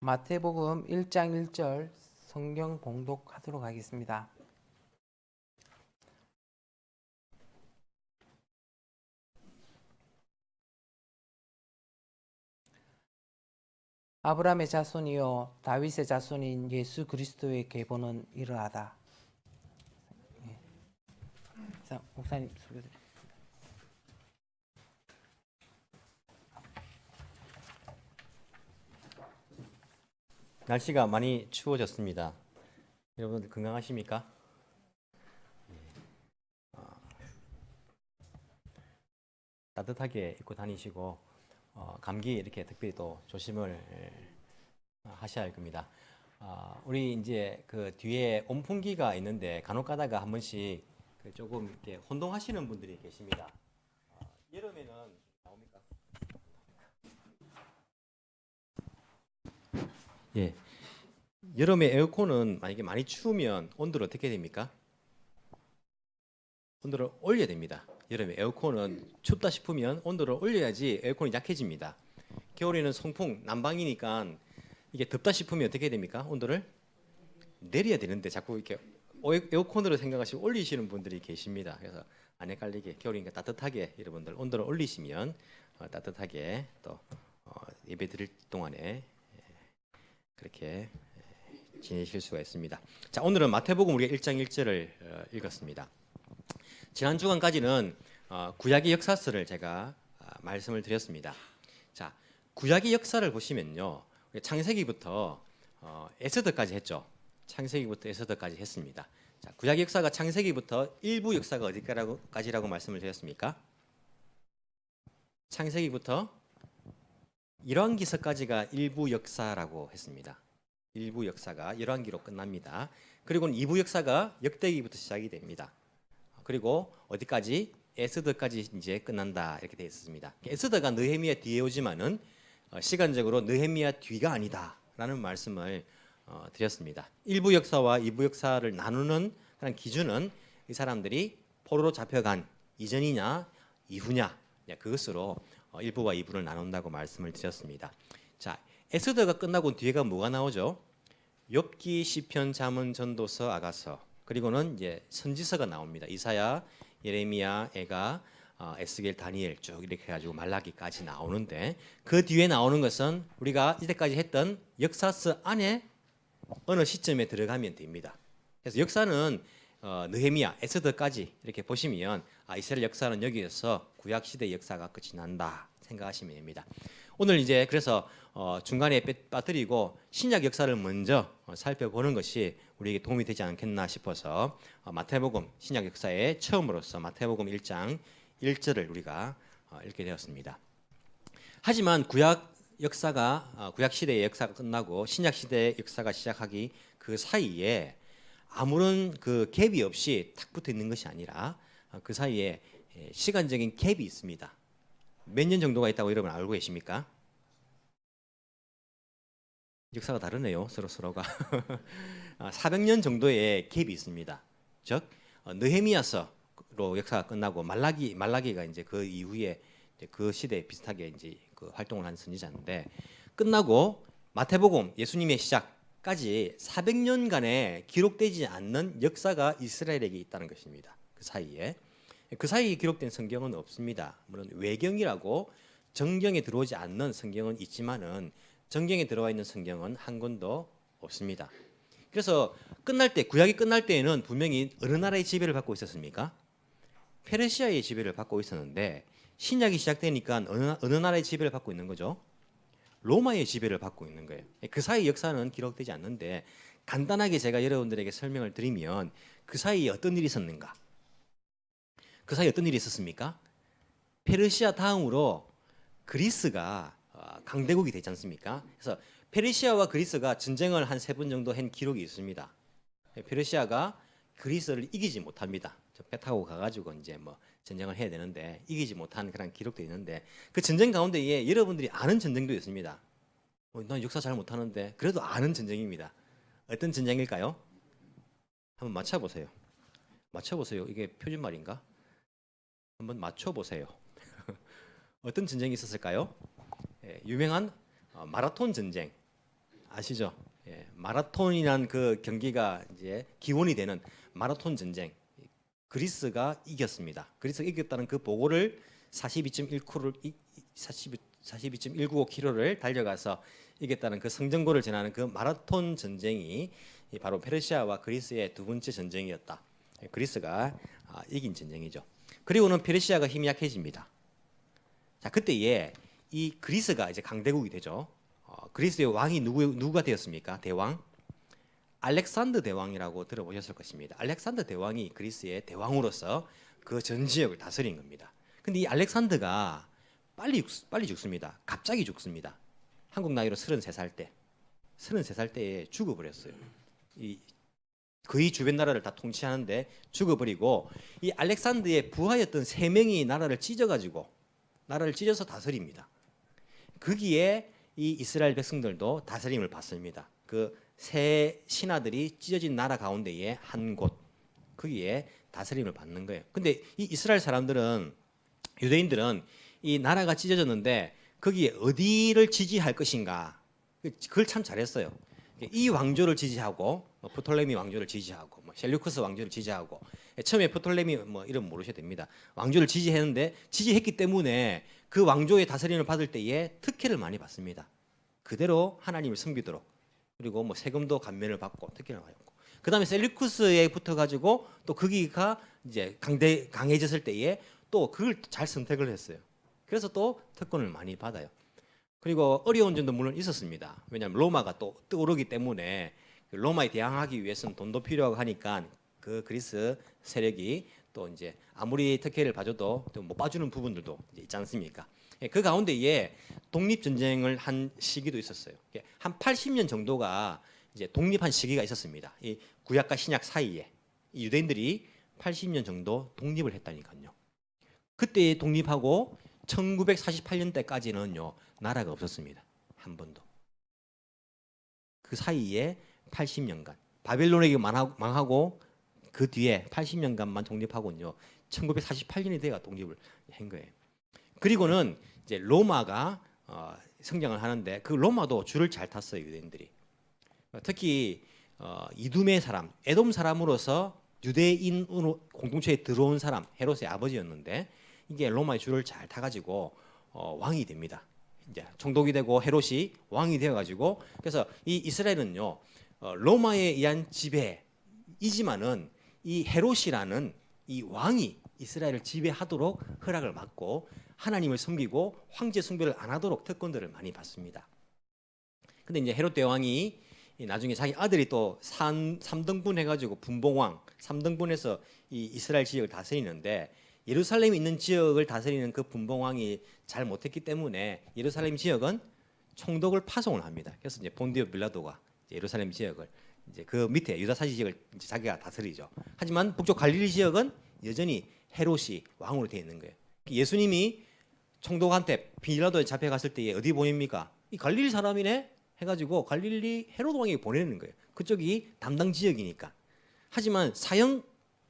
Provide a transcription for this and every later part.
마태복음 1장 1절 성경 봉독하도록 하겠습니다. 아브라함의 자손이요 다윗의 자손인 예수 그리스도의 계보는 이러하다. 목사님 소개드립니다. 날씨가 많이 추워졌습니다. 여러분들 건강하십니까? 따뜻하게 입고 다니시고 감기 이렇게 특별히 또 조심을 하셔야 할 겁니다. 우리 이제 그 뒤에 온풍기가 있는데 간혹 가다가 한 번씩 조금 이렇게 혼동하시는 분들이 계십니다. 여름에는 나옵니까? 예. 여름에 에어컨은 만약에 많이 추우면 온도를 어떻게 됩니까? 온도를 올려야 됩니다. 여름에 에어컨은 춥다 싶으면 온도를 올려야지 에어컨이 약해집니다. 겨울에는 송풍, 난방이니까 이게 덥다 싶으면 어떻게 됩니까? 온도를 내려야 되는데 자꾸 이렇게 에어컨으로 생각하시고 올리시는 분들이 계십니다. 그래서 안 헷갈리게 겨울이니까 따뜻하게 여러분들 온도를 올리시면 따뜻하게 또 예배 드릴 동안에 그렇게 지내실 수가 있습니다. 자, 오늘은 마태복음 우리가 1장 1절을 읽었습니다. 지난 주간까지는 구약의 역사서를 제가 말씀을 드렸습니다. 자, 구약의 역사를 보시면요, 창세기부터 에스더까지 했죠. 창세기부터 에스더까지 했습니다. 자, 구약 역사가 창세기부터 일부 역사가 어디까지라고 말씀을 드렸습니까? 창세기부터 열왕기서까지가 일부 역사라고 했습니다. 일부 역사가 열왕기로 끝납니다. 그리고는 2부 역사가 역대기부터 시작이 됩니다. 그리고 어디까지? 에스더까지 이제 끝난다 이렇게 되어 있습니다. 에스더가 느헤미야 뒤에 오지만은 시간적으로 느헤미야 뒤가 아니다라는 말씀을 드렸습니다. 1부 역사와 2부 역사를 나누는 그런 기준은 이 사람들이 포로로 잡혀간 이전이냐 이후냐 그것으로 1부와 2부를 나눈다고 말씀을 드렸습니다. 자, 에스더가 끝나고 뒤에가 뭐가 나오죠? 욥기, 시편, 잠언, 전도서, 아가서 그리고는 이제 선지서가 나옵니다. 이사야, 예레미야, 에가, 에스겔, 다니엘 쭉 이렇게 해가지고 말라기까지 나오는데 그 뒤에 나오는 것은 우리가 이때까지 했던 역사서 안에 어느 시점에 들어가면 됩니다. 그래서 역사는 느헤미야, 에스더까지 이렇게 보시면 이스라엘 역사는 여기에서 구약 시대 역사가 끝이 난다 생각하시면 됩니다. 오늘 이제 그래서 중간에 빠뜨리고 신약 역사를 먼저 살펴보는 것이 우리에게 도움이 되지 않겠나 싶어서 마태복음 신약 역사의 처음으로서 마태복음 1장 1절을 우리가 읽게 되었습니다. 하지만 구약 역사가 구약 시대의 역사가 끝나고 신약 시대의 역사가 시작하기 그 사이에 아무런 그 갭이 없이 탁 붙어 있는 것이 아니라 그 사이에 시간적인 갭이 있습니다. 몇 년 정도가 있다고 여러분 알고 계십니까? 역사가 다르네요. 서로가 400년 정도의 갭이 있습니다. 즉 느헤미야서로 역사가 끝나고 말라기가 이제 그 이후에 이제 그 시대에 비슷하게 이제 그 활동을 한 선지자인데 끝나고 마태복음 예수님의 시작까지 400년간의 기록되지 않는 역사가 이스라엘에게 있다는 것입니다. 그 사이에 기록된 성경은 없습니다. 물론 외경이라고 정경에 들어오지 않는 성경은 있지만은 정경에 들어와 있는 성경은 한 권도 없습니다. 그래서 구약이 끝날 때에는 분명히 어느 나라의 지배를 받고 있었습니까? 페르시아의 지배를 받고 있었는데 신약이 시작되니까 어느 나라의 지배를 받고 있는 거죠? 로마의 지배를 받고 있는 거예요. 그 사이 역사는 기록되지 않는데 간단하게 제가 여러분들에게 설명을 드리면 그 사이에 어떤 일이 있었는가? 그 사이에 어떤 일이 있었습니까? 페르시아 다음으로 그리스가 강대국이 되지 않습니까? 그래서 페르시아와 그리스가 전쟁을 한 3번 정도 한 기록이 있습니다. 페르시아가 그리스를 이기지 못합니다. 배 타고 가가지고 이제 뭐 전쟁을 해야 되는데 이기지 못한 그런 기록도 있는데 그 전쟁 가운데에 여러분들이 아는 전쟁도 있습니다. 난 역사 잘 못하는데 그래도 아는 전쟁입니다. 어떤 전쟁일까요? 한번 맞춰보세요. 이게 표준말인가? 한번 맞춰보세요. 어떤 전쟁이 있었을까요? 유명한 마라톤 전쟁 아시죠? 예, 마라톤이란 그 경기가 이제 기원이 되는 마라톤 전쟁. 그리스가 이겼습니다. 그리스가 이겼다는 그 보고를 42.195km를 달려가서 이겼다는 그 성전고를 전하는 그 마라톤 전쟁이 바로 페르시아와 그리스의 두 번째 전쟁이었다. 그리스가 이긴 전쟁이죠. 그리고는 페르시아가 힘이 약해집니다. 자, 그때에 이 그리스가 이제 강대국이 되죠. 그리스의 왕이 누가 되었습니까? 대왕 알렉산더 대왕이라고 들어보셨을 것입니다. 알렉산더 대왕이 그리스의 대왕으로서 그 전 지역을 다스린 겁니다. 근데 이 알렉산더가 빨리 죽습니다. 갑자기 죽습니다. 한국 나이로 33살 때에 죽어버렸어요. 이 거의 주변 나라를 다 통치하는데 죽어버리고 이 알렉산더의 부하였던 3명이 나라를 찢어서 다스립니다. 거기에 이 이스라엘 백성들도 다스림을 받습니다. 그 세 신하들이 찢어진 나라 가운데에 한 곳, 거기에 다스림을 받는 거예요. 근데 이 이스라엘 사람들은, 유대인들은 이 나라가 찢어졌는데 거기에 어디를 지지할 것인가, 그걸 참 잘했어요. 이 왕조를 지지하고 프톨레미 왕조를 지지하고 셀류쿠스 왕조를 지지하고, 처음에 프톨레미 이름 모르셔도 됩니다. 왕조를 지지했기 때문에 그 왕조의 다스림을 받을 때에 특혜를 많이 받습니다. 그대로 하나님을 섬기도록, 그리고 세금도 감면을 받고 특혜를 많이 받고, 그 다음에 셀류쿠스에 붙어가지고 또 거기가 이제 강해졌을 때에 또 그걸 잘 선택을 했어요. 그래서 또 특권을 많이 받아요. 그리고 어려운 점도 물론 있었습니다. 왜냐하면 로마가 또 떠오르기 때문에 로마에 대항하기 위해서는 돈도 필요하고 하니까 그 그리스 세력이 또 이제 아무리 특혜를 봐줘도 또 못 봐주는 부분들도 이제 있지 않습니까? 그 가운데에 독립 전쟁을 한 시기도 있었어요. 한 80년 정도가 이제 독립한 시기가 있었습니다. 이 구약과 신약 사이에 이 유대인들이 80년 정도 독립을 했다니까요. 그때 독립하고 1948년대까지는요 나라가 없었습니다. 한 번도. 그 사이에 80년간 바벨론에게 망하고 그 뒤에 80년간만 독립하고요 1948년이 돼가 독립을 한 거예요. 그리고는 이제 로마가 성장을 하는데 그 로마도 줄을 잘 탔어요, 유대인들이. 특히 이두메 사람, 에돔 사람으로서 유대인으로 공동체에 들어온 사람, 헤롯의 아버지였는데 이게 로마의 줄을 잘 타가지고 왕이 됩니다. 이제 총독이 되고 헤롯이 왕이 되어가지고, 그래서 이 이스라엘은요 로마에 의한 지배이지만은 이 헤롯이라는 이 왕이 이스라엘을 지배하도록 허락을 받고 하나님을 섬기고 황제 숭배를 안 하도록 특권들을 많이 받습니다. 근데 이제 헤롯 대왕이 나중에 자기 아들이 또 3등분 해가지고 분봉왕 3등분해서 이 이스라엘 지역을 다스리는데, 예루살렘에 있는 지역을 다스리는 그 분봉왕이 잘 못했기 때문에 예루살렘 지역은 총독을 파송을 합니다. 그래서 이제 본디오 빌라도가 예루살렘 지역을 이제 그 밑에 유다사지 지역을 이제 자기가 다스리죠. 하지만 북쪽 갈릴리 지역은 여전히 헤롯이 왕으로 되어 있는 거예요. 예수님이 총독한테 빌라도에 잡혀갔을 때 어디 보냅니까? 이 갈릴리 사람이네 해가지고 갈릴리 헤롯 왕에게 보내는 거예요. 그쪽이 담당 지역이니까. 하지만 사형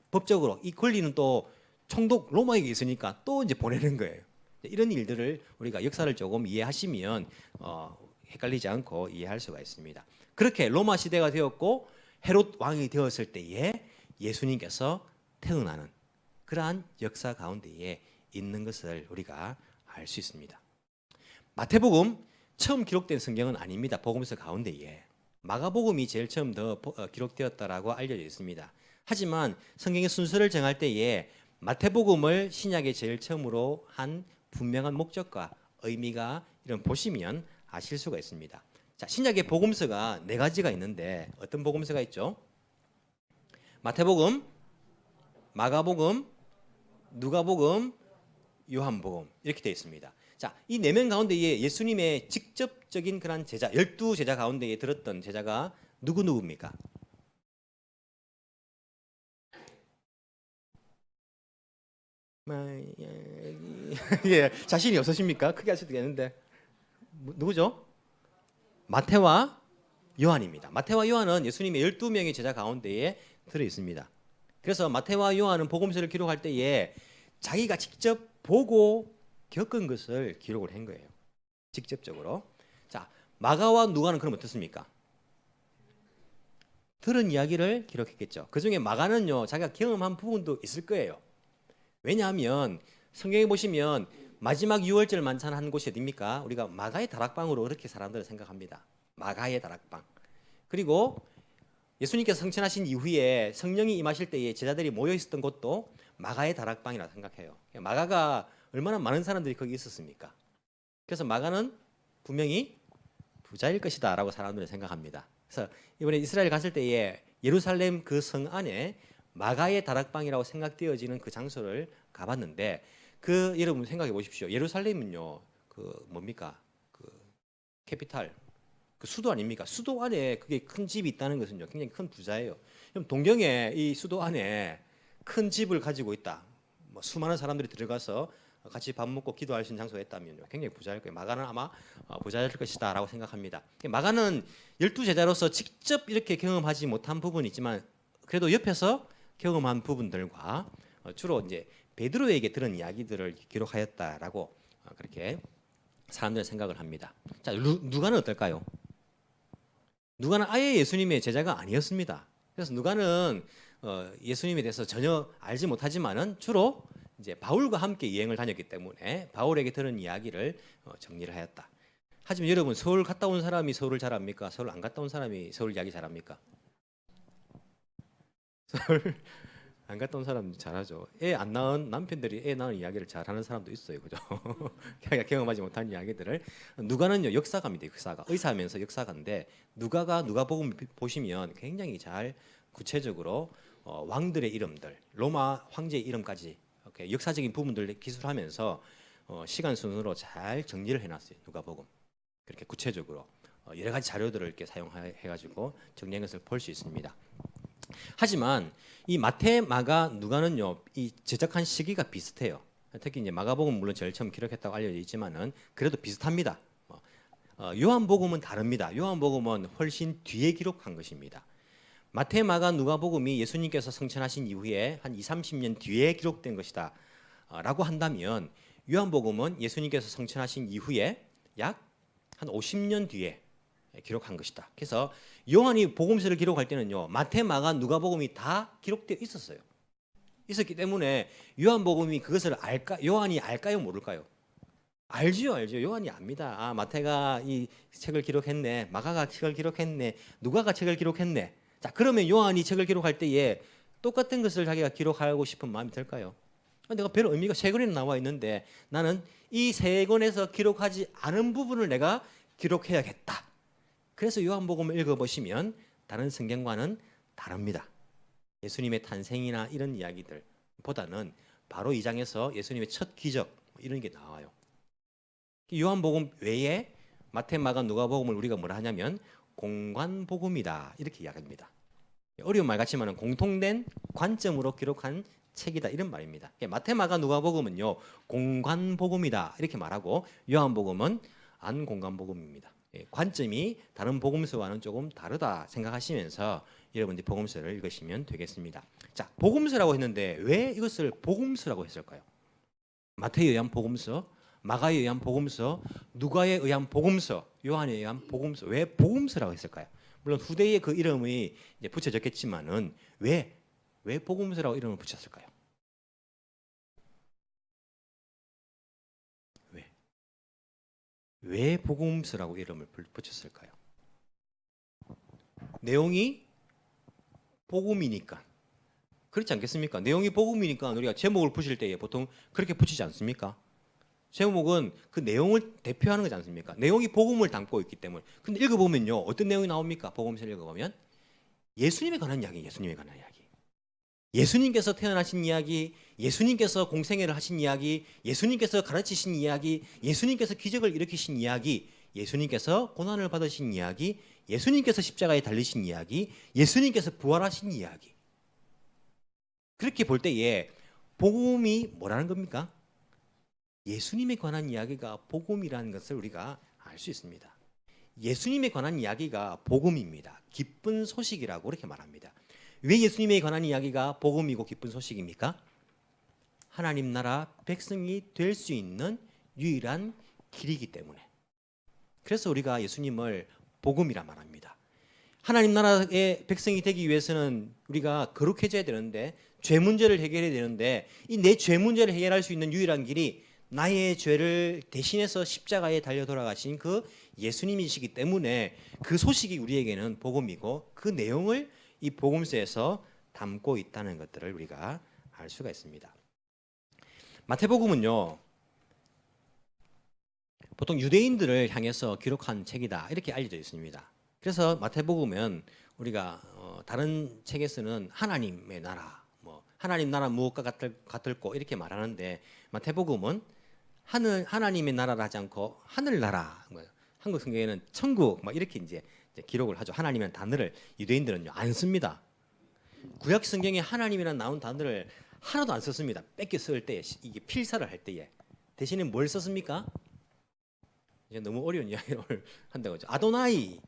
법적으로 이 권리는 또 총독 로마에게 있으니까 또 이제 보내는 거예요. 이런 일들을 우리가 역사를 조금 이해하시면 헷갈리지 않고 이해할 수가 있습니다. 그렇게 로마 시대가 되었고 헤롯 왕이 되었을 때에 예수님께서 태어나는 그러한 역사 가운데에 있는 것을 우리가 알 수 있습니다. 마태복음 처음 기록된 성경은 아닙니다. 복음서 가운데에 마가복음이 제일 처음 더 기록되었다라고 알려져 있습니다. 하지만 성경의 순서를 정할 때에 마태복음을 신약의 제일 처음으로 한 분명한 목적과 의미가 이런 보시면 아실 수가 있습니다. 자, 신약의 복음서가 4가지가 있는데 어떤 복음서가 있죠? 마태복음, 마가복음, 누가복음, 요한복음 이렇게 되어 있습니다. 자, 이 4명 가운데에 예수님의 직접적인 그런 제자, 12제자 가운데에 들었던 제자가 누구입니까? 예, 자신이 없으십니까? 크게 하셔도 되는데 누구죠? 마태와 요한입니다. 마태와 요한은 예수님의 12명의 제자 가운데에 들어 있습니다. 그래서 마태와 요한은 복음서를 기록할 때에 자기가 직접 보고 겪은 것을 기록을 한 거예요. 직접적으로. 자, 마가와 누가는 그럼 어떻습니까? 들은 이야기를 기록했겠죠. 그중에 마가는요, 자기가 경험한 부분도 있을 거예요. 왜냐하면 성경에 보시면 마지막 유월절 만찬한 곳이 어디입니까? 우리가 마가의 다락방으로 그렇게 사람들은 생각합니다. 마가의 다락방. 그리고 예수님께서 성천하신 이후에 성령이 임하실 때에 제자들이 모여 있었던 곳도 마가의 다락방이라 생각해요. 마가가 얼마나 많은 사람들이 거기 있었습니까? 그래서 마가는 분명히 부자일 것이다라고 사람들은 생각합니다. 그래서 이번에 이스라엘 갔을 때에 예루살렘 그 성 안에 마가의 다락방이라고 생각되어지는 그 장소를 가봤는데, 그 여러분 생각해 보십시오. 예루살렘은요, 그 뭡니까? 그 캐피탈, 그 수도 아닙니까? 수도 안에 그게 큰 집이 있다는 것은요, 굉장히 큰 부자예요. 그럼 동경에 이 수도 안에 큰 집을 가지고 있다, 뭐 수많은 사람들이 들어가서 같이 밥 먹고 기도할 수 있는 장소가 있다면요, 굉장히 부자일 거예요. 마가는 아마 부자일 것이다라고 생각합니다. 마가는 12제자로서 직접 이렇게 경험하지 못한 부분이 있지만 그래도 옆에서 경험한 부분들과 주로 이제 베드로에게 들은 이야기들을 기록하였다라고 그렇게 사람들은 생각을 합니다. 자, 누가는 어떨까요? 누가는 아예 예수님의 제자가 아니었습니다. 그래서 누가는 예수님에 대해서 전혀 알지 못하지만은 주로 이제 바울과 함께 여행을 다녔기 때문에 바울에게 들은 이야기를 정리를 하였다. 하지만 여러분, 서울 갔다 온 사람이 서울을 잘합니까? 서울 안 갔다 온 사람이 서울 이야기 잘합니까? 서울 안 갔다 온 사람 잘하죠. 애 안 낳은 남편들이 애 낳은 이야기를 잘하는 사람도 있어요, 그죠? 자기가 경험하지 못한 이야기들을. 누가는요, 역사가입니다. 역사가, 의사하면서 역사가인데, 누가복음 보시면 굉장히 잘 구체적으로 왕들의 이름들, 로마 황제의 이름까지 이렇게 역사적인 부분들을 기술하면서 시간 순으로 잘 정리를 해놨어요. 누가복음 그렇게 구체적으로 여러 가지 자료들을 이렇게 사용해가지고 정리한 것을 볼 수 있습니다. 하지만 이 마태, 마가, 누가는요, 이 제작한 시기가 비슷해요. 특히 이제 마가복음 물론 제일 처음 기록했다고 알려져 있지만은 그래도 비슷합니다. 요한복음은 다릅니다. 요한복음은 훨씬 뒤에 기록한 것입니다. 마태, 마가, 누가복음이 예수님께서 성천하신 이후에 한 20-30년 뒤에 기록된 것이다 라고 한다면, 요한복음은 예수님께서 성천하신 이후에 약 한 50년 뒤에 기록한 것이다. 그래서 요한이 복음서를 기록할 때는요, 마태, 마가, 누가복음이 다 기록되어 있었어요. 있었기 때문에 요한복음이 그것을 알까? 요한이 알까요, 모를까요? 알지요, 알죠. 요한이 압니다. 아, 마태가 이 책을 기록했네, 마가가 책을 기록했네, 누가가 책을 기록했네. 자, 그러면 요한이 책을 기록할 때에 똑같은 것을 자기가 기록하고 싶은 마음이 들까요? 내가 별 의미가 세 권이나 나와 있는데 나는 이 세 권에서 기록하지 않은 부분을 내가 기록해야겠다. 그래서 요한복음을 읽어보시면 다른 성경과는 다릅니다. 예수님의 탄생이나 이런 이야기들보다는 바로 2장에서 예수님의 첫 기적 이런 게 나와요. 요한복음 외에 마태, 마가, 누가복음을 우리가 뭐라 하냐면 공관복음이다 이렇게 이야기합니다. 어려운 말 같지만 공통된 관점으로 기록한 책이다 이런 말입니다. 마태, 마가, 누가복음은요 공관복음이다 이렇게 말하고, 요한복음은 안공관복음입니다. 관점이 다른 복음서와는 조금 다르다 생각하시면서 여러분들이 복음서를 읽으시면 되겠습니다. 자, 복음서라고 했는데 왜 이것을 복음서라고 했을까요? 마태에 의한 복음서, 마가에 의한 복음서, 누가에 의한 복음서, 요한에 의한 복음서, 왜 복음서라고 했을까요? 물론 후대에 그 이름이 이제 붙여졌겠지만은 왜 복음서라고 이름을 붙였을까요? 왜 복음서라고 이름을 붙였을까요? 내용이 복음이니까. 그렇지 않겠습니까? 내용이 복음이니까 우리가 제목을 붙일 때에 보통 그렇게 붙이지 않습니까? 제목은 그 내용을 대표하는 거지 않습니까? 내용이 복음을 담고 있기 때문에. 근데 읽어보면요, 어떤 내용이 나옵니까? 복음서를 읽어보면 예수님에 관한 이야기, 예수님에 관한 이야기. 예수님께서 태어나신 이야기, 예수님께서 공생애를 하신 이야기, 예수님께서 가르치신 이야기, 예수님께서 기적을 일으키신 이야기, 예수님께서 고난을 받으신 이야기, 예수님께서 십자가에 달리신 이야기, 예수님께서 부활하신 이야기. 그렇게 볼 때에 복음이 뭐라는 겁니까? 예수님에 관한 이야기가 복음이라는 것을 우리가 알 수 있습니다. 예수님에 관한 이야기가 복음입니다. 기쁜 소식이라고 이렇게 말합니다. 왜 예수님에 관한 이야기가 복음이고 기쁜 소식입니까? 하나님 나라 백성이 될 수 있는 유일한 길이기 때문에. 그래서 우리가 예수님을 복음이라 말합니다. 하나님 나라의 백성이 되기 위해서는 우리가 거룩해져야 되는데 죄 문제를 해결해야 되는데 이 내 죄 문제를 해결할 수 있는 유일한 길이 나의 죄를 대신해서 십자가에 달려 돌아가신 그 예수님이시기 때문에 그 소식이 우리에게는 복음이고 그 내용을 이 복음서에서 담고 있다는 것들을 우리가 알 수가 있습니다. 마태복음은요, 보통 유대인들을 향해서 기록한 책이다 이렇게 알려져 있습니다. 그래서 마태복음은 우리가 다른 책에서는 하나님의 나라, 뭐 하나님 나라 무엇과 같을꼬 이렇게 말하는데 마태복음은 하나님의 나라를 하지 않고 하늘나라, 뭐 한국 성경에는 천국 막 이렇게 이제 기록을 하죠. 하나님이라는 단어를 유대인들은요 안 씁니다. 구약 성경에 하나님이라는 나온 단어를 하나도 안 썼습니다. 뺏겨 쓸 때, 이게 필사를 할 때에 대신에 뭘 썼습니까? 이제 너무 어려운 이야기를 한다고 하죠. 아도나이,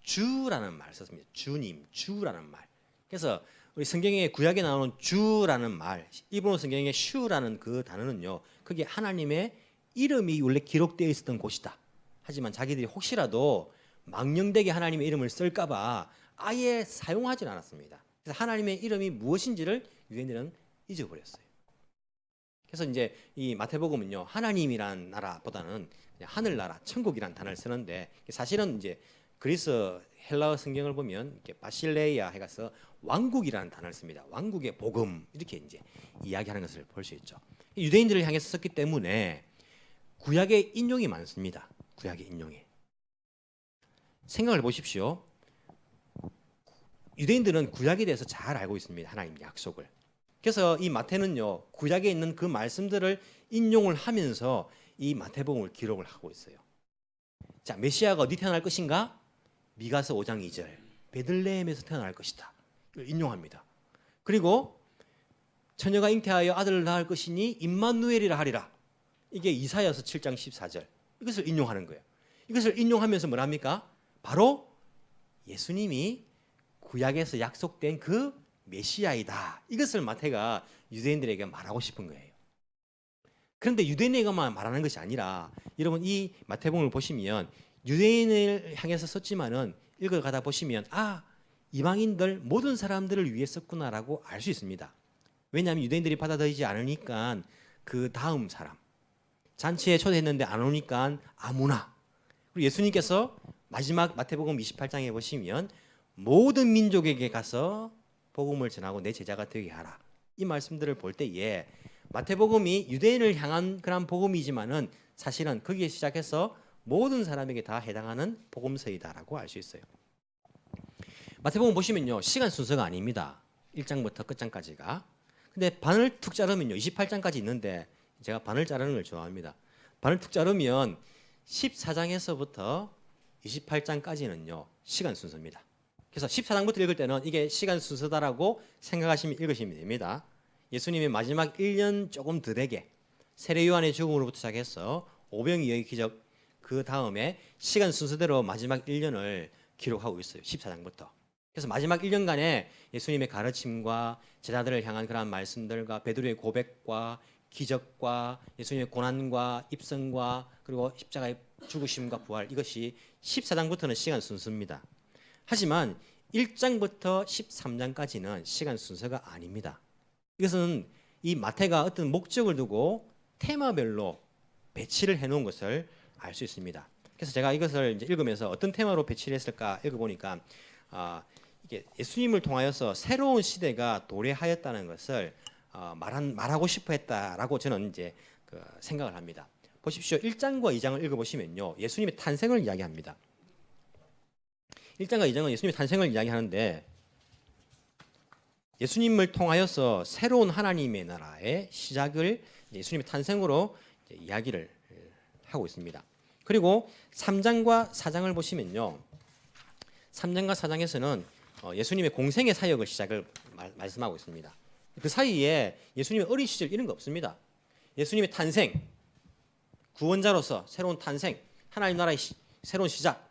주라는 말을 썼습니다. 주님, 주라는 말. 그래서 우리 성경에 구약에 나오는 주라는 말, 이브리어 성경에 슈라는 그 단어는요, 그게 하나님의 이름이 원래 기록되어 있었던 곳이다. 하지만 자기들이 혹시라도 망령되게 하나님의 이름을 쓸까봐 아예 사용하지 않았습니다. 그래서 하나님의 이름이 무엇인지를 유대인들은 잊어버렸어요. 그래서 이제 이 마태복음은요, 하나님이란 나라보다는 하늘나라, 천국이란 단어를 쓰는데 사실은 이제 그리스 헬라어 성경을 보면 이렇게 바실레이아 해가서 왕국이라는 단어를 씁니다. 왕국의 복음 이렇게 이제 이야기하는 것을 볼 수 있죠. 유대인들을 향해서 썼기 때문에 구약의 인용이 많습니다. 구약의 인용이. 생각을 보십시오. 유대인들은 구약에 대해서 잘 알고 있습니다. 하나님 약속을. 그래서 이 마태는요, 구약에 있는 그 말씀들을 인용을 하면서 이 마태복음을 기록을 하고 있어요. 자, 메시아가 어디 태어날 것인가? 미가서 5장 2절 베들레헴에서 태어날 것이다. 이걸 인용합니다. 그리고 처녀가 잉태하여 아들을 낳을 것이니 임마누엘이라 하리라. 이게 이사야서 7장 14절. 이것을 인용하는 거예요. 이것을 인용하면서 뭐랍니까? 바로 예수님이 구약에서 약속된 그 메시아이다. 이것을 마태가 유대인들에게 말하고 싶은 거예요. 그런데 유대인에게만 말하는 것이 아니라 여러분 이 마태복음을 보시면 유대인을 향해서 썼지만은 읽어가다 보시면 이방인들 모든 사람들을 위해 썼구나라고 알 수 있습니다. 왜냐하면 유대인들이 받아들이지 않으니까 그 다음 사람 잔치에 초대했는데 안 오니까 아무나. 그리고 예수님께서 마지막 마태복음 28장에 보시면 모든 민족에게 가서 복음을 전하고 내 제자가 되게 하라. 이 말씀들을 볼 때에 마태복음이 유대인을 향한 그런 복음이지만은 사실은 거기에 시작해서 모든 사람에게 다 해당하는 복음서이다라고 알 수 있어요. 마태복음 보시면요, 시간 순서가 아닙니다. 1장부터 끝장까지가. 근데 반을 툭 자르면요, 28장까지 있는데 제가 반을 자르는 걸 좋아합니다. 반을 툭 자르면 14장에서부터 28장까지는요, 시간 순서입니다. 그래서 14장부터 읽을 때는 이게 시간 순서다라고 생각하시면 읽으시면 됩니다. 예수님의 마지막 1년 조금 더 되게 세례 요한의 죽음으로부터 시작해서 오병이어의 기적, 그 다음에 시간 순서대로 마지막 1년을 기록하고 있어요. 14장부터. 그래서 마지막 1년간의 예수님의 가르침과 제자들을 향한 그런 말씀들과 베드로의 고백과 기적과 예수님의 고난과 입성과 그리고 십자가의 죽으심과 부활, 이것이 14장부터는 시간 순서입니다. 하지만 1장부터 13장까지는 시간 순서가 아닙니다. 이것은 이 마태가 어떤 목적을 두고 테마별로 배치를 해놓은 것을 알 수 있습니다. 그래서 제가 이것을 이제 읽으면서 어떤 테마로 배치를 했을까 읽어보니까 이게 예수님을 통하여서 새로운 시대가 도래하였다는 것을 말하고 싶어 했다라고 저는 이제 생각을 합니다. 보십시오. 1장과 2장을 읽어보시면요, 예수님의 탄생을 이야기합니다. 1장과 2장은 예수님의 탄생을 이야기하는데 예수님을 통하여서 새로운 하나님의 나라의 시작을 예수님의 탄생으로 이야기를 하고 있습니다. 그리고 3장과 4장을 보시면요, 3장과 4장에서는 예수님의 공생의 사역을 시작을 말씀하고 있습니다. 그 사이에 예수님의 어린 시절 이런 거 없습니다. 예수님의 탄생, 구원자로서 새로운 탄생, 하나님 나라의 새로운 시작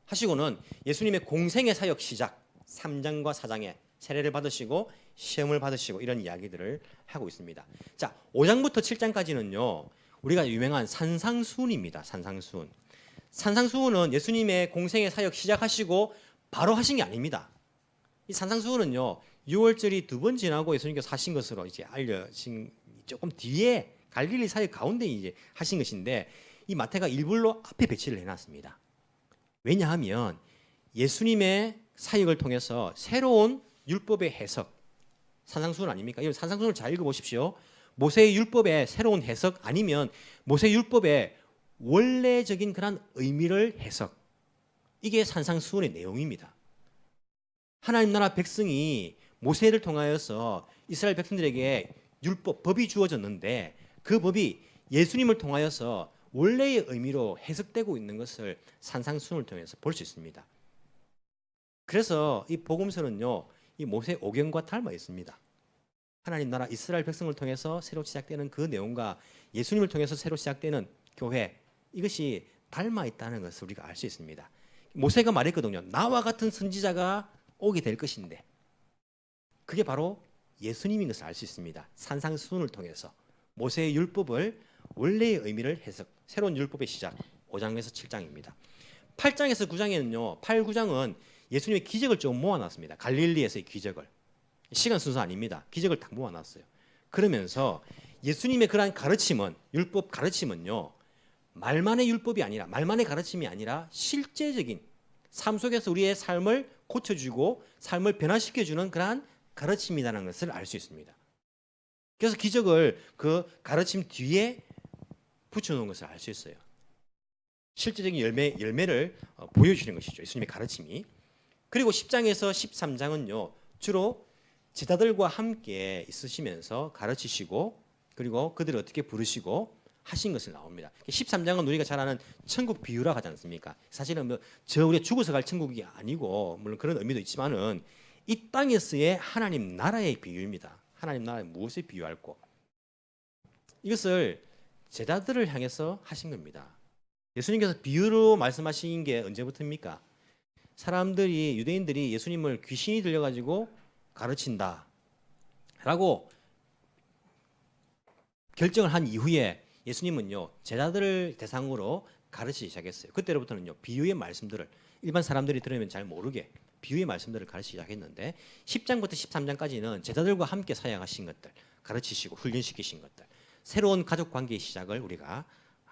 하시고는 예수님의 공생의 사역 시작 3장과 4장에 세례를 받으시고 시험을 받으시고 이런 이야기들을 하고 있습니다. 자, 5장부터 7장까지는요, 우리가 유명한 산상수훈입니다. 산상수훈. 산상수훈은 예수님의 공생의 사역 시작하시고 바로 하신 게 아닙니다. 이 산상수훈은요 6월절이 2번 지나고 예수님께서 하신 것으로 이제 알려진 조금 뒤에 갈릴리 사역 가운데 이제 하신 것인데 이 마태가 일부러 앞에 배치를 해놨습니다. 왜냐하면 예수님의 사역을 통해서 새로운 율법의 해석, 산상수훈 아닙니까? 이 산상수훈을 잘 읽어보십시오. 모세의 율법의 새로운 해석 아니면 모세 율법의 원래적인 그런 의미를 해석, 이게 산상수훈의 내용입니다. 하나님 나라 백성이 모세를 통하여서 이스라엘 백성들에게 율법, 법이 주어졌는데 그 법이 예수님을 통하여서 원래의 의미로 해석되고 있는 것을 산상수훈을 통해서 볼 수 있습니다. 그래서 이 복음서는요, 이 모세 오경과 닮아 있습니다. 하나님 나라 이스라엘 백성을 통해서 새로 시작되는 그 내용과 예수님을 통해서 새로 시작되는 교회, 이것이 닮아 있다는 것을 우리가 알 수 있습니다. 모세가 말했거든요. 나와 같은 선지자가 오게 될 것인데 그게 바로 예수님인 것을 알 수 있습니다. 산상수훈을 통해서 모세의 율법을 원래의 의미를 해석, 새로운 율법의 시작 5장에서 7장입니다. 8장에서 9장에는요. 8, 9장은 예수님의 기적을 좀 모아놨습니다. 갈릴리에서의 기적을. 시간 순서 아닙니다. 기적을 딱 모아놨어요. 그러면서 예수님의 그러한 가르침은, 율법 가르침은요. 말만의 율법이 아니라, 말만의 가르침이 아니라 실제적인 삶 속에서 우리의 삶을 고쳐주고 삶을 변화시켜주는 그러한 가르침이라는 것을 알 수 있습니다. 그래서 기적을 그 가르침 뒤에 붙여놓은 것을 알 수 있어요. 실제적인 열매를 보여주는 것이죠. 예수님의 가르침이. 그리고 10장에서 13장은요. 주로 제자들과 함께 있으시면서 가르치시고 그리고 그들을 어떻게 부르시고 하신 것을 나옵니다. 13장은 우리가 잘 아는 천국 비유라고 하지 않습니까? 사실은 우리가 죽어서 갈 천국이 아니고 물론 그런 의미도 있지만은 이 땅에서의 하나님 나라의 비유입니다. 하나님 나라의 무엇을 비유할고 이것을 제자들을 향해서 하신 겁니다. 예수님께서 비유로 말씀하신 게 언제부터입니까? 사람들이 유대인들이 예수님을 귀신이 들려가지고 가르친다 라고 결정을 한 이후에 예수님은요 제자들을 대상으로 가르치기 시작했어요. 그때로부터는요 비유의 말씀들을 일반 사람들이 들으면 잘 모르게 비유의 말씀들을 가르치기 시작했는데 10장부터 13장까지는 제자들과 함께 사역하신 것들 가르치시고 훈련시키신 것들 새로운 가족 관계의 시작을 우리가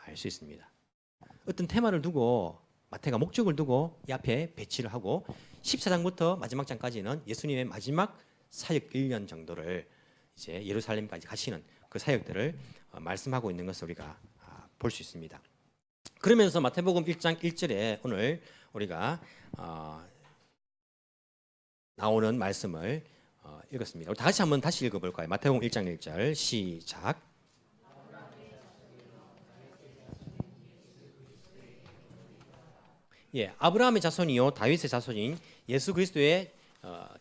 알 수 있습니다. 어떤 테마를 두고 마태가 목적을 두고 이 앞에 배치를 하고 14장부터 마지막 장까지는 예수님의 마지막 사역 1년 정도를 이제 예루살렘까지 가시는 그 사역들을 말씀하고 있는 것을 우리가 볼 수 있습니다. 그러면서 마태복음 1장 1절에 오늘 우리가 나오는 말씀을 읽었습니다. 우리 다 같이 한번 다시 읽어볼까요? 마태복음 1장 1절 시작. 예, 아브라함의 자손이요 다윗의 자손인 예수 그리스도의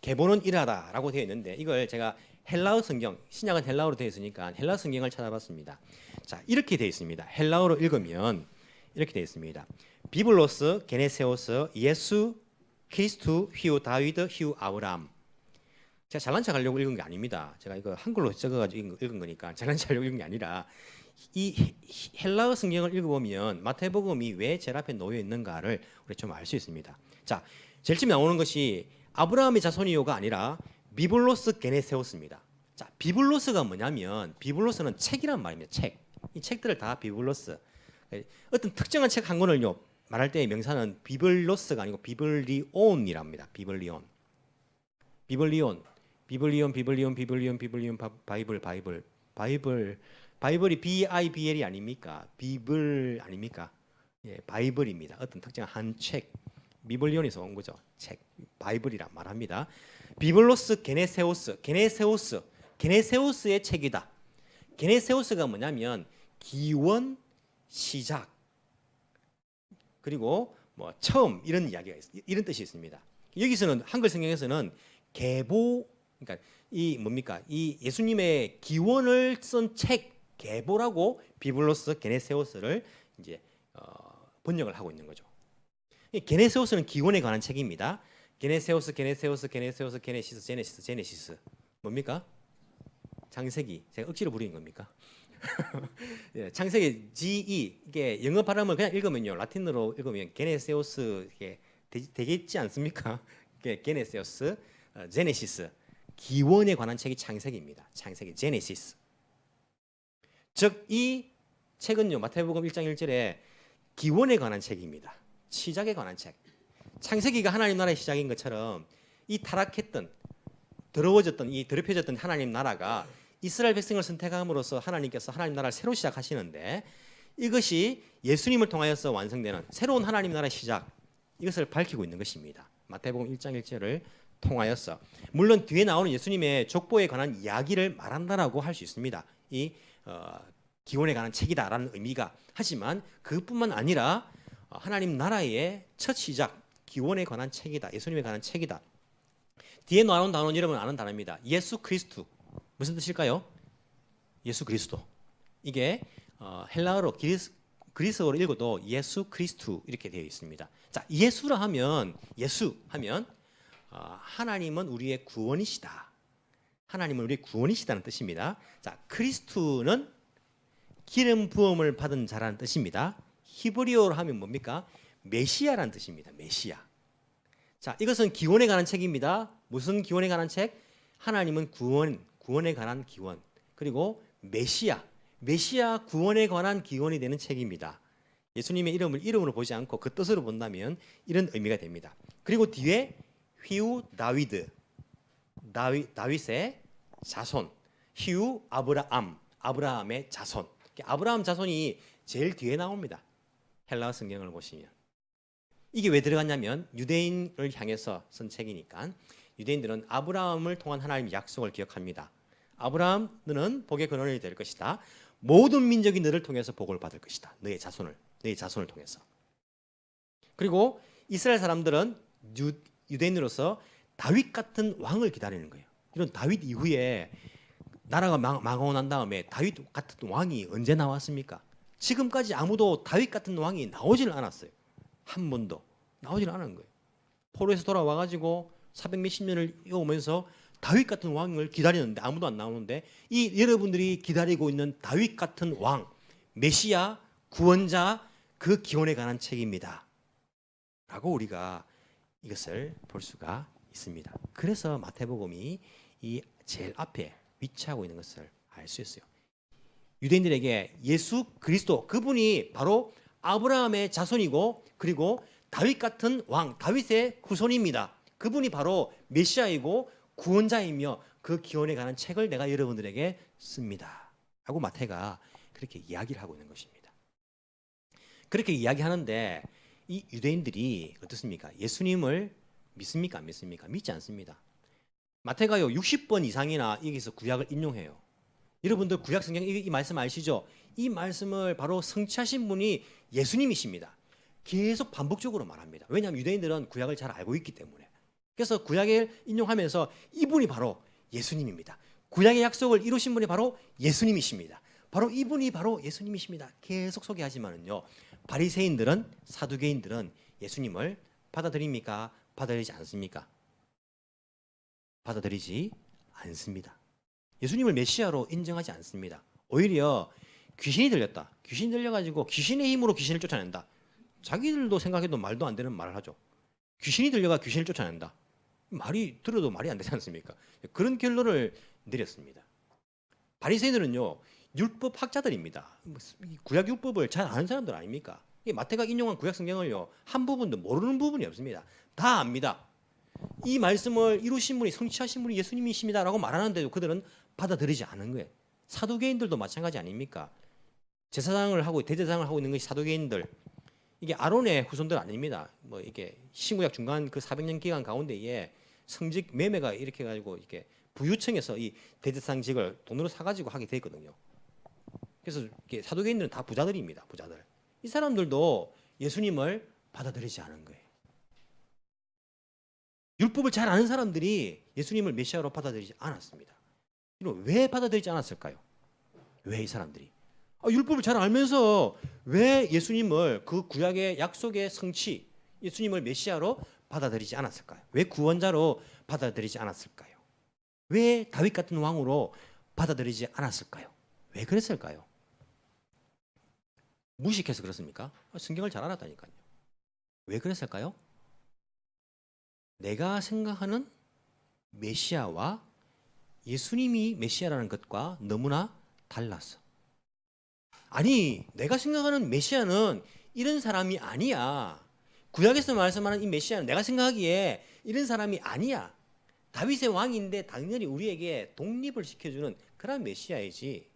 계보는 이러하다라고 되어 있는데 이걸 제가 헬라어 성경 신약은 헬라어로 되어 있으니까 헬라어 성경을 찾아봤습니다. 자 이렇게 되어 있습니다. 헬라어로 읽으면 이렇게 되어 있습니다. 비블로스 게네세오스 예수 크리스투 휘우 다윗 휘우 아브라함. 제가 잘난 척하려고 읽은 게 아닙니다. 제가 이거 한글로 적어가지고 읽은 거니까 잘난 척하려고 읽은 게 아니라 이 헬라어 성경을 읽어보면 마태복음이 왜 제일 앞에 놓여 있는가를 우리 좀 알 수 있습니다. 자, 제일 처음 나오는 것이 아브라함의 자손이요가 아니라 비블로스 게네세오스입니다. 자, 비블로스가 뭐냐면 비블로스는 책이란 말입니다. 책. 이 책들을 다 비블로스. 어떤 특정한 책 한 권을요 말할 때의 명사는 비블로스가 아니고 비블리온이랍니다. 비블리온. 바이블이 BIBL이 아닙니까? 비블 아닙니까? 예, 바이블입니다. 어떤 특정한 한 책, 비블리온에서 온 거죠. 책, 바이블이라 말합니다. 비블로스 게네세우스의 책이다. 게네세우스가 뭐냐면 기원, 시작, 그리고 뭐 처음 이런 이야기가 이런 뜻이 있습니다. 여기서는 한글 성경에서는 계보, 그러니까 이 뭡니까? 이 예수님의 기원을 쓴 책 계보라고 비블로스 게네세오스를 이제 번역을 하고 있는 거죠. 게네세오스는 기원에 관한 책입니다. 게네시스 제네시스 뭡니까? 창세기. 제가 억지로 부르는 겁니까? 예, 창세기 GE 이게 영어 발음을 그냥 읽으면요 라틴어로 읽으면 게네세오스 이게 되겠지 않습니까? 게네세우스, 제네시스, 기원에 관한 책이 창세기입니다. 창세기, 제네시스. 즉 이 책은요, 마태복음 1장 1절에 기원에 관한 책입니다. 시작에 관한 책. 창세기가 하나님 나라의 시작인 것처럼 이 타락했던, 더러워졌던, 이 더럽혀졌던 하나님 나라가 이스라엘 백성을 선택함으로써 하나님께서 하나님 나라를 새로 시작하시는데, 이것이 예수님을 통하여서 완성되는 새로운 하나님 나라의 시작, 이것을 밝히고 있는 것입니다. 마태복음 1장 1절을 통하여서, 물론 뒤에 나오는 예수님의 족보에 관한 이야기를 말한다라고 할 수 있습니다. 이 기원에 관한 책이다라는 의미가. 하지만 그뿐만 아니라 하나님 나라의 첫 시작, 기원에 관한 책이다, 예수님에 관한 책이다. 뒤에 나오는 단어는 여러분 아는 단어입니다. 예수 그리스도. 무슨 뜻일까요? 예수 그리스도. 이게 헬라어로 그리스어로 읽어도 예수 그리스도 이렇게 되어 있습니다. 자, 예수라 하면, 예수 하면 하나님은 우리의 구원이시다. 하나님은 우리의 구원이시다는 뜻입니다. 자, 그리스도는 기름 부음을 받은 자라는 뜻입니다. 히브리어로 하면 뭡니까? 메시아라는 뜻입니다. 메시아. 자, 이것은 기원에 관한 책입니다. 무슨 기원에 관한 책? 하나님은 구원에 관한 기원. 그리고 메시아 구원에 관한 기원이 되는 책입니다. 예수님의 이름을 이름으로 보지 않고 그 뜻으로 본다면 이런 의미가 됩니다. 그리고 뒤에 휘우 다윗의 자손, 휘우 아브라함의 자손. 아브라함 자손이 제일 뒤에 나옵니다. 헬라어 성경을 보시면. 이게 왜 들어갔냐면 유대인을 향해서 쓴 책이니까 유대인들은 아브라함을 통한 하나님의 약속을 기억합니다. 아브라함, 너는 복의 근원이 될 것이다. 모든 민족이 너를 통해서 복을 받을 것이다. 너의 자손을 통해서. 그리고 이스라엘 사람들은 유대인으로서 다윗 같은 왕을 기다리는 거예요. 이런 다윗 이후에 나라가 망하고 난 다음에 다윗 같은 왕이 언제 나왔습니까? 지금까지 아무도 다윗 같은 왕이 나오지를 않았어요. 한 번도 나오질 않은 거예요. 포로에서 돌아와가지고 400 몇십 년을 이어오면서 다윗 같은 왕을 기다리는데 아무도 안 나오는데, 이 여러분들이 기다리고 있는 다윗 같은 왕, 메시아, 구원자, 그 기원에 관한 책입니다. 라고 우리가 이것을 볼 수가 있습니다. 그래서 마태복음이 이 제일 앞에 위치하고 있는 것을 알 수 있어요. 유대인들에게 예수 그리스도, 그분이 바로 아브라함의 자손이고 그리고 다윗 같은 왕, 다윗의 후손입니다. 그분이 바로 메시아이고 구원자이며 그 기원에 관한 책을 내가 여러분들에게 씁니다. 라고 마태가 그렇게 이야기를 하고 있는 것입니다. 그렇게 이야기하는데 이 유대인들이 어떻습니까? 예수님을 믿습니까? 안 믿습니까? 믿지 않습니다. 마태가요 60번 이상이나 여기서 구약을 인용해요. 여러분들 구약 성경 이 말씀 아시죠? 이 말씀을 바로 성취하신 분이 예수님이십니다. 계속 반복적으로 말합니다. 왜냐하면 유대인들은 구약을 잘 알고 있기 때문에. 그래서 구약을 인용하면서 이분이 바로 예수님입니다. 구약의 약속을 이루신 분이 바로 예수님이십니다. 바로 이분이 바로 예수님이십니다. 계속 소개하지만은요, 바리새인들은, 사두개인들은 예수님을 받아들입니까? 받아들이지 않습니까? 받아들이지 않습니다. 예수님을 메시아로 인정하지 않습니다. 오히려 귀신이 들렸다. 귀신이 들려가지고 귀신의 힘으로 귀신을 쫓아낸다. 자기들도 생각해도 말도 안 되는 말을 하죠. 귀신이 들려가 귀신을 쫓아낸다. 말이 들어도 말이 안 되지 않습니까? 그런 결론을 내렸습니다. 바리새인들은요, 율법 학자들입니다. 구약 율법을 잘 아는 사람들 아닙니까? 마태가 인용한 구약 성경을요, 한 부분도 모르는 부분이 없습니다. 다 압니다. 이 말씀을 이루신 분이, 성취하신 분이 예수님이십니다라고 말하는데도 그들은 받아들이지 않은 거예요. 사두개인들도 마찬가지 아닙니까? 제사장을 하고 대제사장을 하고 있는 것이 사두개인들. 이게 아론의 후손들 아닙니다. 뭐 이게 신구약 중간 그 400년 기간 가운데에 성직 매매가 이렇게 가지고 이렇게 부유층에서 이 대제사장직을 돈으로 사가지고 하게 돼 있거든요. 그래서 이게 사두개인들은 다 부자들입니다. 부자들. 이 사람들도 예수님을 받아들이지 않은 거예요. 율법을 잘 아는 사람들이 예수님을 메시아로 받아들이지 않았습니다. 이런 왜 받아들이지 않았을까요? 왜 이 사람들이? 율법을 잘 알면서 왜 예수님을, 그 구약의 약속의 성취, 예수님을 메시아로 받아들이지 않았을까요? 왜 구원자로 받아들이지 않았을까요? 왜 다윗 같은 왕으로 받아들이지 않았을까요? 왜 그랬을까요? 무식해서 그렇습니까? 성경을 잘 알았다니까요. 왜 그랬을까요? 내가 생각하는 메시아와 예수님이 메시아라는 것과 너무나 달랐어. 아니, 내가 생각하는 메시아는 이런 사람이 아니야. 구약에서 말씀하는 이 메시아는 내가 생각하기에 이런 사람이 아니야. 다윗의 왕인데 당연히 우리에게 독립을 시켜주는 그런 메시아이지.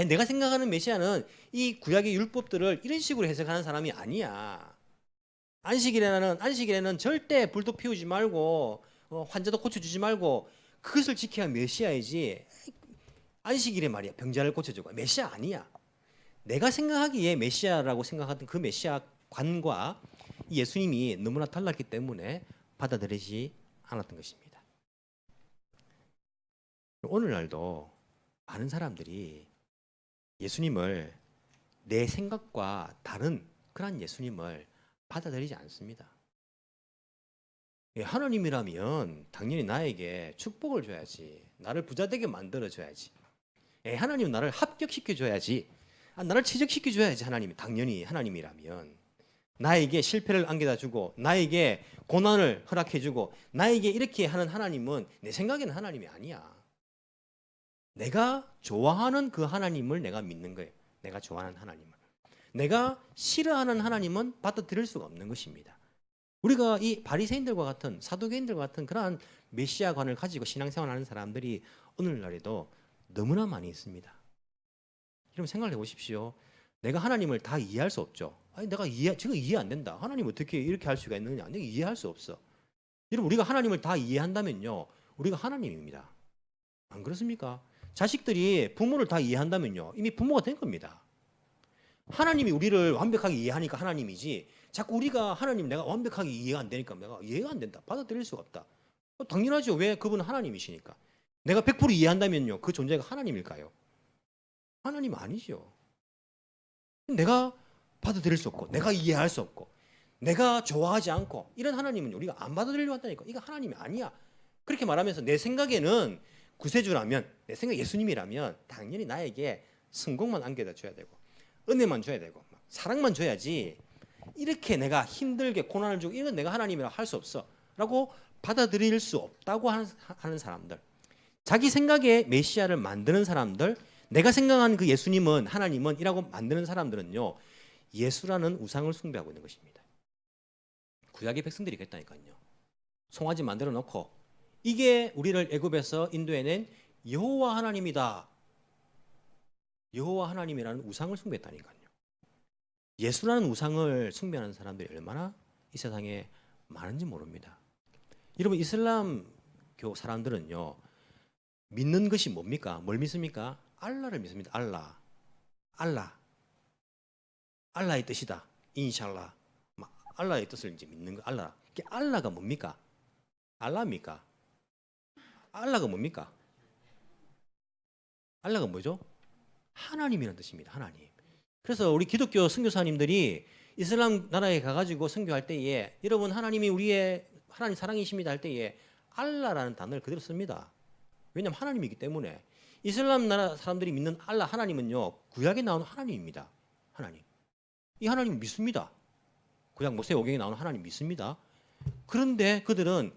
내가 생각하는 메시아는 이 구약의 율법들을 이런 식으로 해석하는 사람이 아니야. 안식일에는 절대 불도 피우지 말고 환자도 고쳐주지 말고 그것을 지켜야 메시아이지. 안식일에 말이야 병자를 고쳐주고 메시아 아니야. 내가 생각하기에 메시아라고 생각하던 그 메시아 관과 예수님이 너무나 달랐기 때문에 받아들이지 않았던 것입니다. 오늘날도 많은 사람들이 예수님을 내 생각과 다른 그런 예수님을 받아들이지 않습니다. 하나님이라면 당연히 나에게 축복을 줘야지. 나를 부자되게 만들어줘야지. 하나님은 나를 합격시켜줘야지. 나를 취직시켜줘야지. 하나님이 당연히 하나님이라면 나에게 실패를 안겨다주고 나에게 고난을 허락해주고 나에게 이렇게 하는 하나님은 내 생각에는 하나님이 아니야. 내가 좋아하는 그 하나님을 내가 믿는 거예요. 내가 좋아하는 하나님을. 내가 싫어하는 하나님은 받아들일 수가 없는 것입니다. 우리가 이 바리새인들과 같은 사두개인들과 같은 그러한 메시아관을 가지고 신앙생활하는 사람들이 오늘날에도 너무나 많이 있습니다. 여러분 생각해 보십시오. 내가 하나님을 다 이해할 수 없죠. 아니 내가 지금 이해 안 된다. 하나님 어떻게 이렇게 할 수가 있느냐? 내가 이해할 수 없어. 여러분 우리가 하나님을 다 이해한다면요, 우리가 하나님입니다. 안 그렇습니까? 자식들이 부모를 다 이해한다면요, 이미 부모가 된 겁니다. 하나님이 우리를 완벽하게 이해하니까 하나님이지, 자꾸 우리가 하나님 내가 완벽하게 이해가 안 되니까 내가 이해가 안 된다. 받아들일 수가 없다. 당연하죠. 왜? 그분은 하나님이시니까. 내가 100% 이해한다면요, 그 존재가 하나님일까요? 하나님 아니죠. 내가 받아들일 수 없고 내가 이해할 수 없고 내가 좋아하지 않고 이런 하나님은 우리가 안 받아들이려고 한다니까. 이거 하나님이 아니야. 그렇게 말하면서 내 생각에는 구세주라면, 내 생각 예수님이라면 당연히 나에게 성공만 안겨다 줘야 되고 은혜만 줘야 되고 사랑만 줘야지, 이렇게 내가 힘들게 고난을 주고 이건 내가 하나님이라 할 수 없어 라고 받아들일 수 없다고 하는 사람들, 자기 생각에 메시아를 만드는 사람들, 내가 생각하는 그 예수님은 하나님은 이라고 만드는 사람들은요, 예수라는 우상을 숭배하고 있는 것입니다. 구약의 백성들이 그랬다니까요. 송아지 만들어 놓고 이게 우리를 애굽에서 인도해낸 여호와 하나님이다. 여호와 하나님이라는 우상을 숭배했다니까요. 예수라는 우상을 숭배하는 사람들이 얼마나 이 세상에 많은지 모릅니다. 여러분 이슬람교 사람들은요, 믿는 것이 뭡니까? 뭘 믿습니까? 알라를 믿습니다. 알라의 뜻이다. 인샬라. 알라의 뜻을 이제 믿는 거. 알라가 뭡니까? 알라입니까? 알라가 뭡니까? 알라가 뭐죠? 하나님이라는 뜻입니다. 하나님. 그래서 우리 기독교 선교사님들이 이슬람 나라에 가가지고 선교할 때에 여러분 하나님이 우리의 하나님 사랑이십니다 할 때에 알라라는 단어를 그대로 씁니다. 왜냐하면 하나님이기 때문에. 이슬람 나라 사람들이 믿는 알라 하나님은요, 구약에 나오는 하나님입니다. 하나님. 이 하나님 믿습니다. 구약 모세오경에 나오는 하나님 믿습니다. 그런데 그들은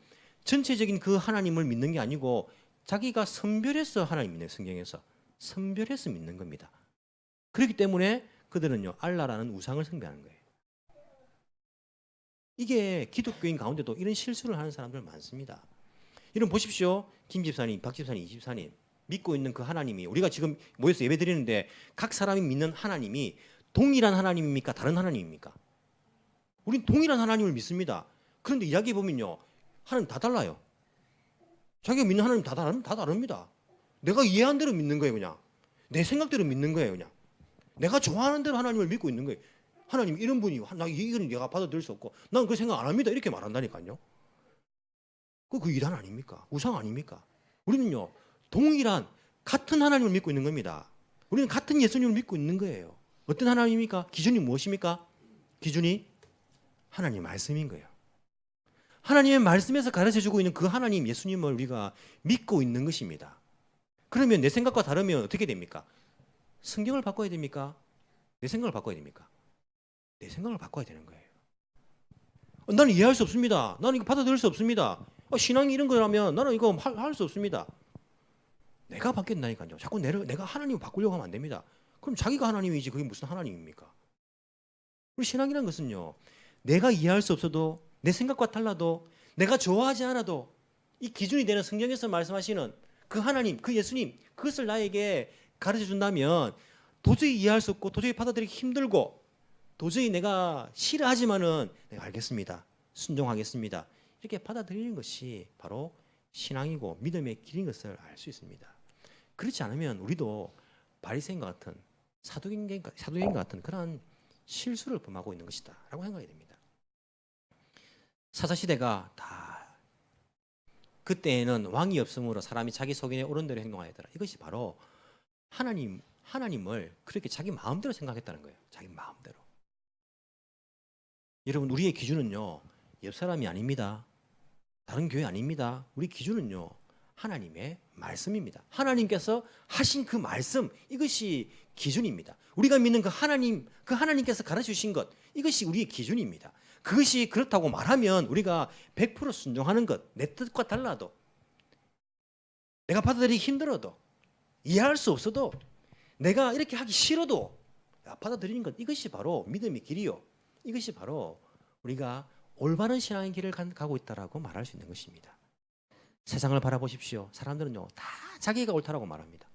전체적인 그 하나님을 믿는 게 아니고 자기가 선별해서 하나님 믿는, 성경에서 선별해서 믿는 겁니다. 그렇기 때문에 그들은요, 알라라는 우상을 숭배하는 거예요. 이게 기독교인 가운데도 이런 실수를 하는 사람들 많습니다. 이런 보십시오. 김 집사님, 박 집사님, 이 집사님 믿고 있는 그 하나님이, 우리가 지금 모여서 예배 드리는데 각 사람이 믿는 하나님이 동일한 하나님입니까? 다른 하나님입니까? 우린 동일한 하나님을 믿습니다. 그런데 이야기해 보면요, 하나님 다 달라요. 자기가 믿는 하나님 다 다릅니다. 내가 이해한 대로 믿는 거예요. 그냥 내 생각대로 믿는 거예요. 그냥 내가 좋아하는 대로 하나님을 믿고 있는 거예요. 하나님 이런 분이, 이거는 내가 받아들일 수 없고 난 그 생각 안 합니다. 이렇게 말한다니까요. 그 이단 아닙니까? 우상 아닙니까? 우리는요, 동일한 같은 하나님을 믿고 있는 겁니다. 우리는 같은 예수님을 믿고 있는 거예요. 어떤 하나님입니까? 기준이 무엇입니까? 기준이 하나님 말씀인 거예요. 하나님의 말씀에서 가르쳐주고 있는 그 하나님 예수님을 우리가 믿고 있는 것입니다. 그러면 내 생각과 다르면 어떻게 됩니까? 성경을 바꿔야 됩니까? 내 생각을 바꿔야 됩니까? 내 생각을 바꿔야 되는 거예요. 나는 이해할 수 없습니다. 나는 이거 받아들일 수 없습니다. 신앙이 이런 거라면 나는 이거 할 수 없습니다. 내가 바뀌었나니까요. 자꾸 내가 하나님을 바꾸려고 하면 안 됩니다. 그럼 자기가 하나님이지 그게 무슨 하나님입니까? 우리 신앙이란 것은요. 내가 이해할 수 없어도 내 생각과 달라도 내가 좋아하지 않아도 이 기준이 되는 성경에서 말씀하시는 그 하나님, 그 예수님 그것을 나에게 가르쳐 준다면 도저히 이해할 수 없고 도저히 받아들이기 힘들고 도저히 내가 싫어하지만은 내가 알겠습니다. 순종하겠습니다. 이렇게 받아들이는 것이 바로 신앙이고 믿음의 길인 것을 알 수 있습니다. 그렇지 않으면 우리도 바리새인과 같은 사두개인과 같은 그러한 실수를 범하고 있는 것이다 라고 생각이 됩니다. 사사시대가 다 그때에는 왕이 없으므로 사람이 자기 소견에 옳은 대로 행동하였더라. 이것이 바로 하나님을 그렇게 자기 마음대로 생각했다는 거예요. 자기 마음대로. 여러분 우리의 기준은요. 옆 사람이 아닙니다. 다른 교회 아닙니다. 우리 기준은요. 하나님의 말씀입니다. 하나님께서 하신 그 말씀 이것이 기준입니다. 우리가 믿는 그 하나님께서 가르쳐 주신 것 이것이 우리의 기준입니다. 그것이 그렇다고 말하면 우리가 100% 순종하는 것, 내 뜻과 달라도 내가 받아들이기 힘들어도 이해할 수 없어도 내가 이렇게 하기 싫어도 받아들이는 것 이것이 바로 믿음의 길이요. 이것이 바로 우리가 올바른 신앙의 길을 가고 있다라고 말할 수 있는 것입니다. 세상을 바라보십시오. 사람들은요 다 자기가 옳다라고 말합니다.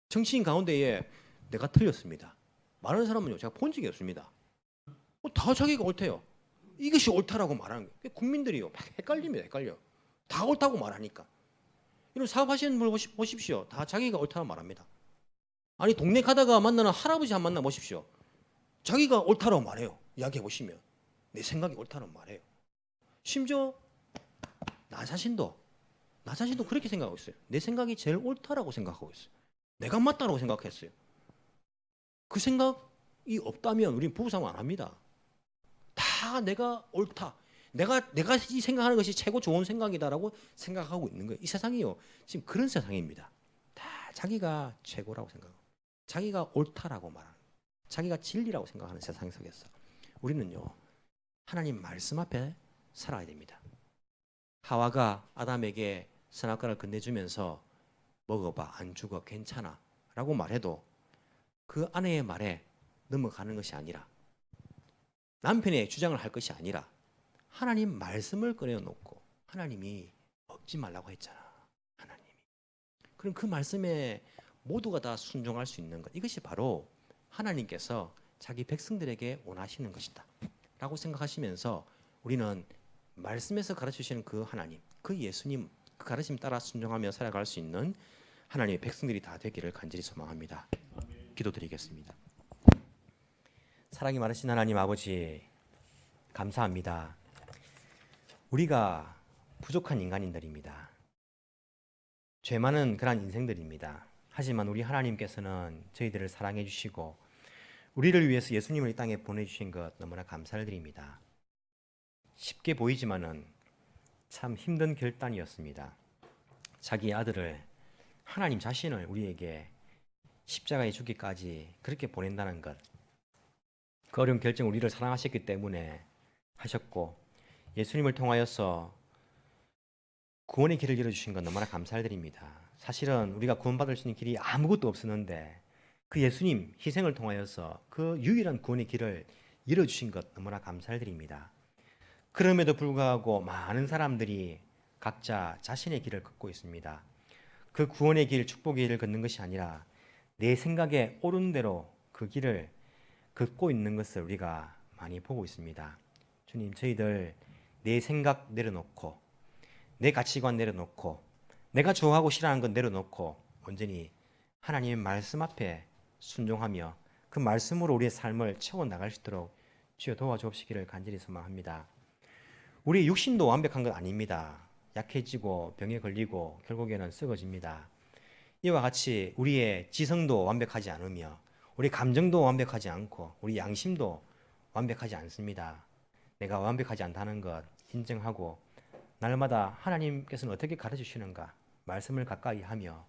정치인 가운데에 내가 틀렸습니다. 말하는 사람은요 제가 본 적이 없습니다. 다 자기가 옳대요. 이것이 옳다라고 말하는 거예요. 국민들이요 막 헷갈립니다. 헷갈려. 다 옳다고 말하니까. 이런 사업하시는 분 보십시오. 다 자기가 옳다고 말합니다. 아니 동네 가다가 만나는 할아버지 한 만나 보십시오. 자기가 옳다라고 말해요. 이야기해 보시면 내 생각이 옳다는 말이에요. 심지어 나 자신도 그렇게 생각하고 있어요. 내 생각이 제일 옳다라고 생각하고 있어요. 내가 맞다라고 생각했어요. 그 생각이 없다면 우리는 부부싸움 안 합니다. 다 내가 옳다. 내가 이 생각하는 것이 최고 좋은 생각이다라고 생각하고 있는 거예요. 이 세상이요. 지금 그런 세상입니다. 다 자기가 최고라고 생각하고 자기가 옳다라고 말하는 자기가 진리라고 생각하는 세상 속에서 우리는요. 하나님 말씀 앞에 살아야 됩니다. 하와가 아담에게 선악과를 건네주면서 먹어봐 안 죽어 괜찮아 라고 말해도 그 아내의 말에 넘어가는 것이 아니라 남편의 주장을 할 것이 아니라 하나님 말씀을 꺼내놓고 하나님이 먹지 말라고 했잖아. 하나님이. 그럼 그 말씀에 모두가 다 순종할 수 있는 것 이것이 바로 하나님께서 자기 백성들에게 원하시는 것이다 라고 생각하시면서 우리는 말씀에서 가르치시는 그 하나님, 그 예수님 그 가르침 따라 순종하며 살아갈 수 있는 하나님의 백성들이 다 되기를 간절히 소망합니다. 기도드리겠습니다. 사랑이 많으신 하나님 아버지 감사합니다. 우리가 부족한 인간인들입니다. 죄 많은 그런 인생들입니다. 하지만 우리 하나님께서는 저희들을 사랑해 주시고 우리를 위해서 예수님을 이 땅에 보내주신 것 너무나 감사를 드립니다. 쉽게 보이지만은 참 힘든 결단이었습니다. 자기 아들을 하나님 자신을 우리에게 십자가에 죽기까지 그렇게 보낸다는 것. 그 어려운 결정을 우리를 사랑하셨기 때문에 하셨고 예수님을 통하여서 구원의 길을 열어주신 것 너무나 감사를 드립니다. 사실은 우리가 구원받을 수 있는 길이 아무것도 없었는데 그 예수님 희생을 통하여서 그 유일한 구원의 길을 열어주신 것 너무나 감사를 드립니다. 그럼에도 불구하고 많은 사람들이 각자 자신의 길을 걷고 있습니다. 그 구원의 길, 축복의 길을 걷는 것이 아니라 내 생각에 옳은 대로 그 길을 걷고 있는 것을 우리가 많이 보고 있습니다. 주님, 저희들 내 생각 내려놓고 내 가치관 내려놓고 내가 좋아하고 싫어하는 건 내려놓고 온전히 하나님의 말씀 앞에 순종하며 그 말씀으로 우리의 삶을 채워나갈 수 있도록 주여 도와주옵시기를 간절히 소망합니다. 우리의 육신도 완벽한 건 아닙니다. 약해지고 병에 걸리고 결국에는 썩어집니다. 이와 같이 우리의 지성도 완벽하지 않으며 우리 감정도 완벽하지 않고 우리 양심도 완벽하지 않습니다. 내가 완벽하지 않다는 것 인정하고 날마다 하나님께서는 어떻게 가르치시는가 말씀을 가까이 하며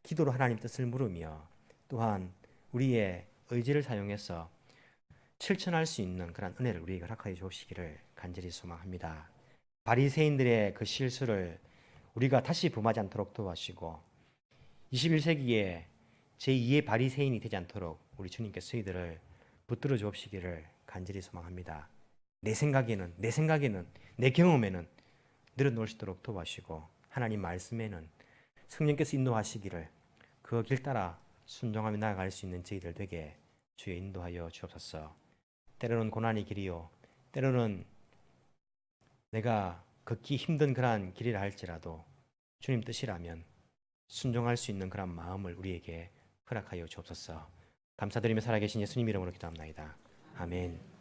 기도로 하나님 뜻을 물으며 또한 우리의 의지를 사용해서 실천할 수 있는 그런 은혜를 우리에게 허락하여 주시기를 간절히 소망합니다. 바리새인들의 그 실수를 우리가 다시 범하지 않도록 도와주시고 21세기에 제2의 바리새인이 되지 않도록 우리 주님께서 저희들을 붙들어 주옵시기를 간절히 소망합니다. 내 생각에는 내 경험에는 늘어놓을 수 있도록 도와주시고 하나님 말씀에는 성령께서 인도하시기를 그 길 따라 순종하며 나아갈 수 있는 저희들 되게 주여 인도하여 주옵소서. 때로는 고난의 길이요 때로는 내가 걷기 힘든 그러한 길이라 할지라도 주님 뜻이라면 순종할 수 있는 그런 마음을 우리에게 허락하여 주옵소서. 감사드리며 살아계신 예수님 이름으로 기도합나이다. 아멘.